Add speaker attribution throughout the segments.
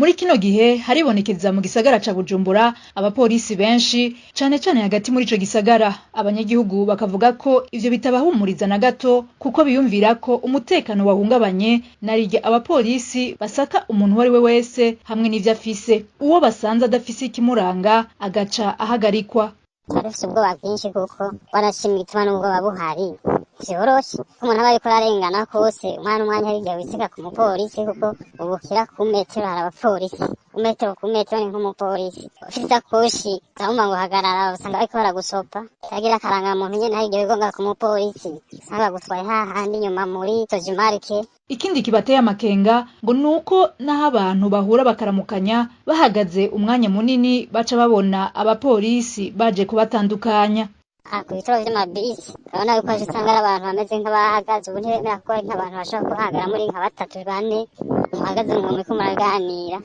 Speaker 1: Muri kino gihe haribonekeza mu gisagara ca Bujumbura abapolisi benshi cane cane hagati muri ico gisagara. Abanyagihugu bakavuga ko ivyo bitabahumuriza na gato kuko biyumvira ko umutekano wahungabanye narirya abapolisi basaka umuntu uwo ari we wese hamwe n'ivyo afise. Uwo basanze adafise ikimuranga agaca ahagarikwa.
Speaker 2: Barafise ubwoba bwinshi kuko barashimye igituma n'ubwoba buhari. Vyoroshe umuntu aba ariko ararengana kose umwanya hirya wisiga ku mupolisi kuko ubu kira ku metero hari abapolisi ku metero ni nk'umupolisi ufise isakoshi urumva ngo hagarara usanga bariko baragusopa utagira akarangamuntu nyene hirya wigonga ku mupolisi usanga bagutwaye hahandi inyuma muri Sojimarike.
Speaker 1: Ikindi kibateye amakenga ngo nuko naho abantu bahura bakaramukanya bahagaze umwanya munini baca babona abapolisi baje kubatandukanya.
Speaker 2: Ku bitaro vy'amabisi urabona yuko usanga ari abantu bameze nk'abahagaze ubu ntibemera ko ari nk'abantu bashobora kuhagara muri nka 3-4 muhagaze ngo muriko muraganira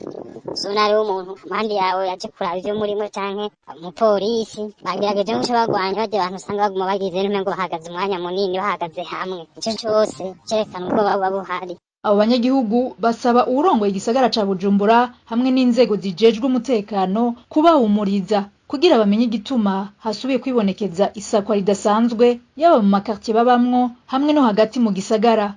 Speaker 2: uzona hariho umuntu impande yawe yaje kuraba ivyo murimo canke umupolisi bagerageje nko bagwanya barya abantu usanga baguma bagize n'umengo bahagaze umwanya munini bahagaze hamwe ico cose cerekana ubwoba buba buhari.
Speaker 1: Abo banyagihugu basaba uwurongoye igisagara ca Bujumbura hamwe n'inzego zijejwe umutekano kubahumuriza kugira bamenye igituma hasubiye kwibonekeza isakwa ridasanzwe yaba mu makartier babamwo hamwe no hagati mu gisagara.